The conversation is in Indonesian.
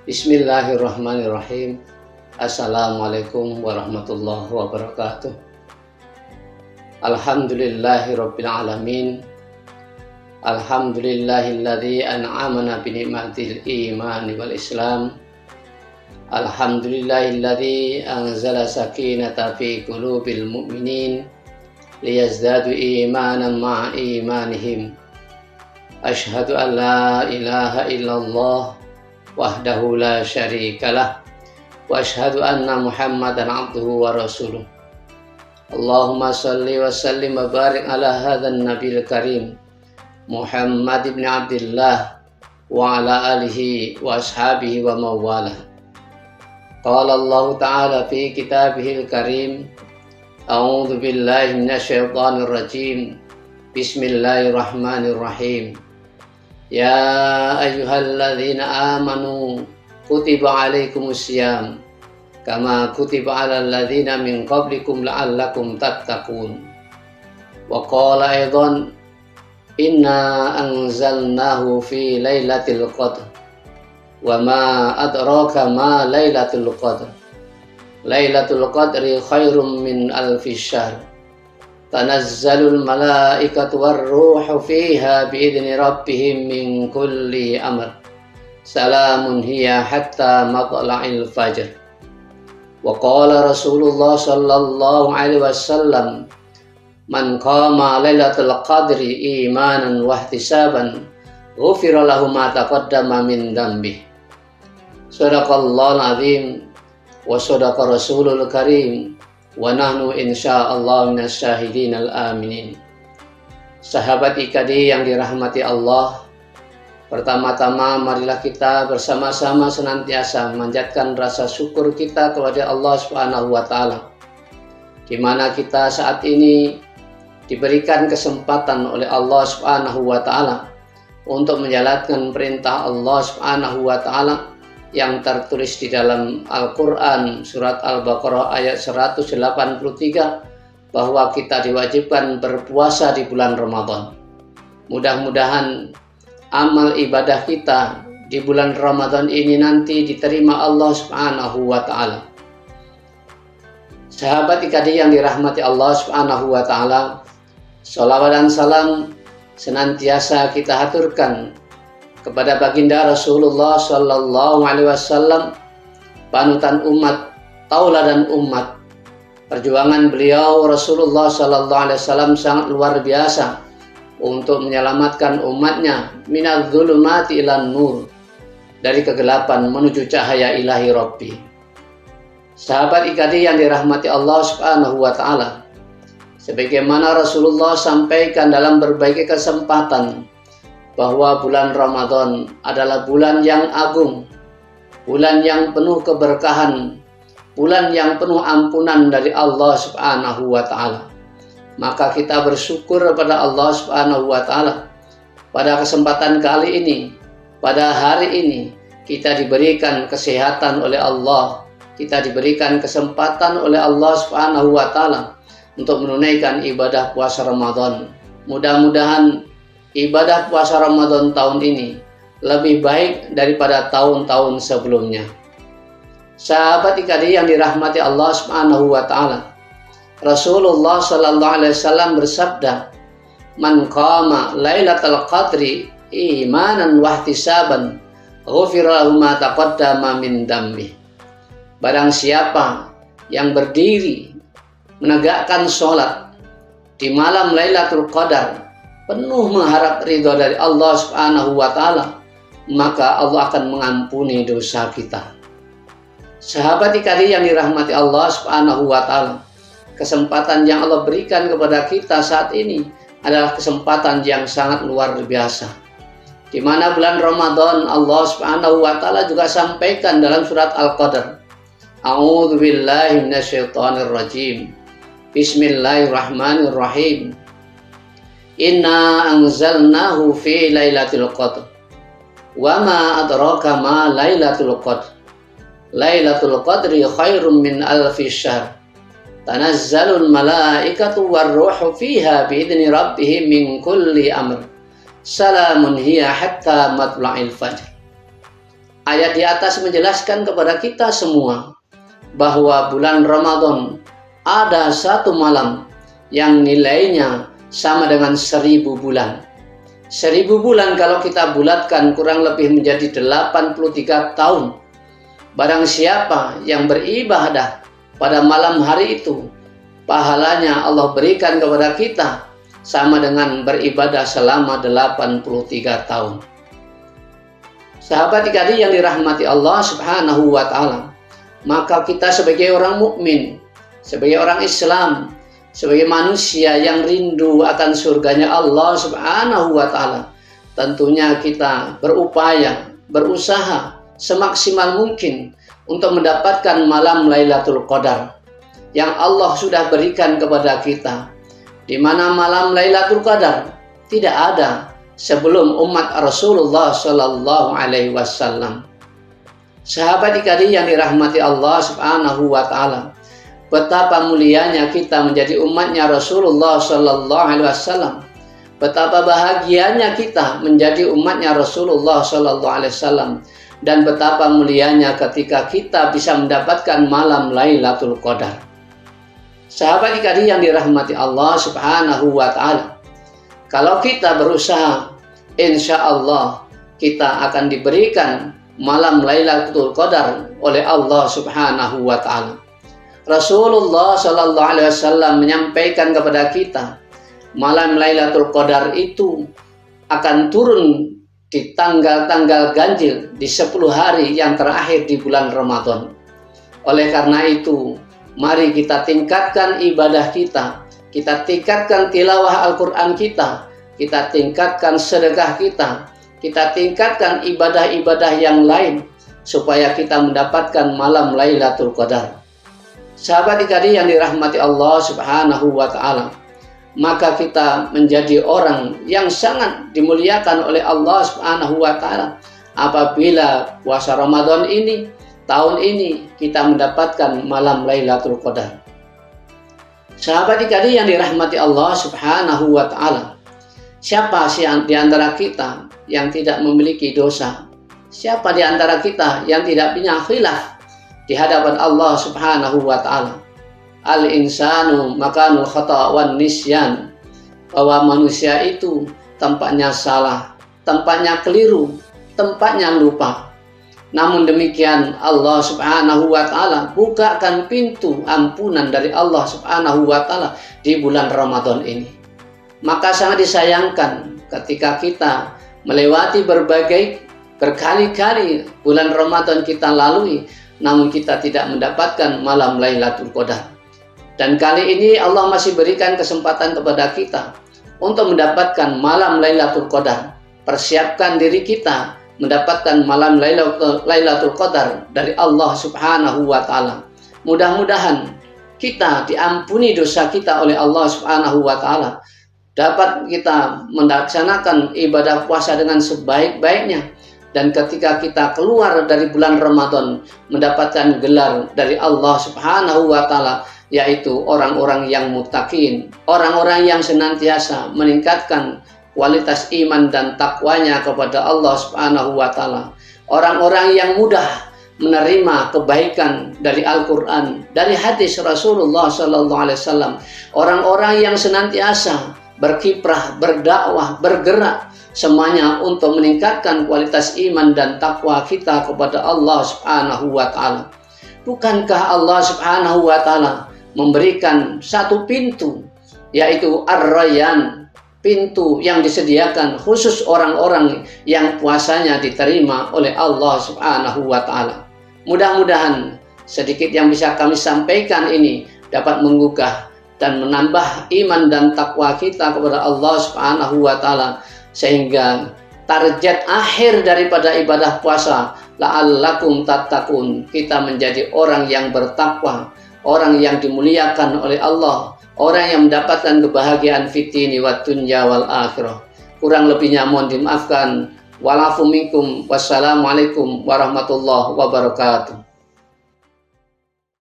Bismillahirrahmanirrahim. Assalamualaikum warahmatullahi wabarakatuh. Alhamdulillahirabbil alamin. Alhamdulillahilladzi an'amana bi ni'matil iman wal islam. Alhamdulillahilladzi anzala sakinata fi qulubil mu'minin liyazdadu imanan ma'a imanihim. Asyhadu an la ilaha illallah wahdahu la syarikalah wa asyhadu anna Muhammadan abduhu wa rasuluh. Allahumma salli wa sallim wa barik ala hadzal nabiyil karim Muhammad ibn Abdullah wa ala alihi wa ashabihi wa mawalah. Qala Allah ta'ala fi kitabihil karim, a'udzu billahi minasyaitonir rajim. Bismillahirrahmanirrahim. Ya ayyuhalladzina amanu kutiba alaikumusiyam kama kutiba alal ladzina min qablikum la'allakum tattaqun. Wa qala aidan inna anzalnahu fi lailatul qadr wa ma adraka ma lailatul qadr. Lailatul qadri khairum min alfi syahr. Tanazzalul malaikatu warruhu fiha biidzni rabbihim min kulli amr. Salamun hiya hatta matla'il fajr. Wa qala Rasulullah sallallahu alaihi wasallam, man qama lailatul qadri imanan wa ihtisaban ghufira lahu ma taqaddama min dhanbi. Shadaqallahul azim wa shadaqa rasulul karim. Wa nahnu insyaallah minasyahidin al-aminin. Sahabat IKD yang dirahmati Allah, pertama-tama marilah kita bersama-sama senantiasa memanjatkan rasa syukur kita kepada Allah Subhanahu wa taala, di mana kita saat ini diberikan kesempatan oleh Allah Subhanahu wa taala untuk menjalankan perintah Allah Subhanahu wa taala yang tertulis di dalam Al-Quran surat Al-Baqarah ayat 183, bahwa kita diwajibkan berpuasa di bulan Ramadan. Mudah-mudahan amal ibadah kita di bulan Ramadan ini nanti diterima Allah Subhanahu wa taala. Sahabat IKD yang dirahmati Allah Subhanahu wa taala, sholawat dan salam senantiasa kita haturkan kepada baginda Rasulullah sallallahu alaihi wasallam, panutan umat, tauladan umat. Perjuangan beliau Rasulullah sallallahu alaihi wasallam sangat luar biasa untuk menyelamatkan umatnya minadz zulumati ilan nur, dari kegelapan menuju cahaya ilahi Rabbi. Sahabat IKD yang dirahmati Allah Subhanahu wa taala, sebagaimana Rasulullah sampaikan dalam berbagai kesempatan bahwa bulan Ramadan adalah bulan yang agung, bulan yang penuh keberkahan, bulan yang penuh ampunan dari Allah Subhanahu wa taala. Maka kita bersyukur kepada Allah Subhanahu wa taala pada kesempatan kali ini, pada hari ini kita diberikan kesehatan oleh Allah, kita diberikan kesempatan oleh Allah Subhanahu wa taala untuk menunaikan ibadah puasa Ramadan. Mudah-mudahan ibadah puasa Ramadan tahun ini lebih baik daripada tahun-tahun sebelumnya. Sahabat IKD yang dirahmati Allah Subhanahu wa taala, Rasulullah sallallahu alaihi wasallam bersabda, man qama lailatul qadri imanan wa ihtisaban ghufira lahu ma taqaddama min dhanbi. Barang siapa yang berdiri menegakkan sholat di malam Lailatul Qadar penuh mengharap ridha dari Allah Subhanahu wa taala, maka Allah akan mengampuni dosa kita. Sahabat IKD yang dirahmati Allah Subhanahu wa taala, kesempatan yang Allah berikan kepada kita saat ini adalah kesempatan yang sangat luar biasa, di mana bulan Ramadan Allah Subhanahu wa taala juga sampaikan dalam surat Al-Qadr, a'udzu billahi minasyaitonir rajim. Bismillahirrahmanirrahim. Inna anzalnahu fi lailatul qadr wa ma adraka ma lailatul qadr. Lailatul qadri khairum min alfi syahr. Tanazzalul malaikatu warruhu fiha biidzni rabbihim min kulli amr. Salamun hiya hatta matla'il fajr. ayat di atas menjelaskan kepada kita semua bahwa bulan Ramadan ada satu malam yang nilainya sama dengan 1000 bulan. 1000 bulan kalau kita bulatkan kurang lebih menjadi 83 tahun. Barang siapa yang beribadah pada malam hari itu, pahalanya Allah berikan kepada kita sama dengan beribadah selama 83 tahun. Sahabat dikasih yang dirahmati Allah Subhanahu wa Ta'ala, maka kita sebagai orang mukmin, sebagai orang Islam, sebagai manusia yang rindu akan surganya Allah Subhanahu wa Ta'ala, tentunya kita berupaya, berusaha semaksimal mungkin untuk mendapatkan malam Lailatul Qadar yang Allah sudah berikan kepada kita, di mana malam Lailatul Qadar tidak ada sebelum umat Rasulullah Shallallahu Alaihi Wasallam. Sahabat dikasih yang dirahmati Allah Subhanahu wa Ta'ala, betapa mulianya kita menjadi umatnya Rasulullah Shallallahu Alaihi Wasallam. Betapa bahagianya kita menjadi umatnya Rasulullah Shallallahu Alaihi Wasallam, dan betapa mulianya ketika kita bisa mendapatkan malam Lailatul Qadar. Sahabat dikasih yang dirahmati Allah Subhanahu wa Ta'ala, kalau kita berusaha, insya Allah kita akan diberikan malam Lailatul Qadar oleh Allah Subhanahu wa Ta'ala. Rasulullah Shallallahu Alaihi Wasallam menyampaikan kepada kita, malam Lailatul Qadar itu akan turun di tanggal-tanggal ganjil di 10 hari yang terakhir di bulan Ramadan. Oleh karena itu, mari kita tingkatkan ibadah kita tingkatkan tilawah Al-Quran kita tingkatkan sedekah kita tingkatkan ibadah-ibadah yang lain supaya kita mendapatkan malam Lailatul Qadar. Sahabat dikasih yang dirahmati Allah Subhanahu wa Ta'ala, maka kita menjadi orang yang sangat dimuliakan oleh Allah Subhanahu wa Ta'ala apabila puasa Ramadan ini, tahun ini, kita mendapatkan malam Lailatul Qadar. Sahabat dikasih yang dirahmati Allah Subhanahu wa Ta'ala, siapa sih di antara kita yang tidak memiliki dosa? Siapa di antara kita yang tidak punya khilaf di hadapan Allah Subhanahu wa Ta'ala? Al-insanu makanul khata' wan nisyan, bahwa manusia itu tempatnya salah, tempatnya keliru, tempatnya lupa. Namun demikian Allah Subhanahu wa Ta'ala bukakan pintu ampunan dari Allah Subhanahu wa Ta'ala di bulan Ramadan ini. Maka sangat disayangkan ketika kita melewati berkali-kali bulan Ramadan kita lalui, namun kita tidak mendapatkan malam Lailatul Qadar. Dan kali ini Allah masih berikan kesempatan kepada kita untuk mendapatkan malam Lailatul Qadar. Persiapkan diri kita mendapatkan malam Lailatul Qadar dari Allah Subhanahu wa Ta'ala. Mudah-mudahan kita diampuni dosa kita oleh Allah Subhanahu wa Ta'ala, dapat kita melaksanakan ibadah puasa dengan sebaik-baiknya, dan ketika kita keluar dari bulan Ramadan mendapatkan gelar dari Allah Subhanahu wa Ta'ala, yaitu orang-orang yang muttaqin, orang-orang yang senantiasa meningkatkan kualitas iman dan takwanya kepada Allah Subhanahu wa Ta'ala, orang-orang yang mudah menerima kebaikan dari Al-Quran, dari hadis Rasulullah Sallallahu Alaihi Wasallam, orang-orang yang senantiasa berkiprah, berdakwah, bergerak semuanya untuk meningkatkan kualitas iman dan takwa kita kepada Allah Subhanahu wa Ta'ala. Bukankah Allah Subhanahu wa Ta'ala memberikan satu pintu, yaitu Ar-Rayyan, pintu yang disediakan khusus orang-orang yang puasanya diterima oleh Allah Subhanahu wa Ta'ala. Mudah-mudahan sedikit yang bisa kami sampaikan ini dapat menggugah dan menambah iman dan takwa kita kepada Allah Subhanahu wa Ta'ala, sehingga target akhir daripada ibadah puasa, la'allakum tattaqun, kita menjadi orang yang bertakwa, orang yang dimuliakan oleh Allah, orang yang mendapatkan kebahagiaan fitini wa dunya wal akhirah. Kurang lebihnya mohon dimaafkan. Walafu minkum. Wassalamualaikum warahmatullahi wabarakatuh.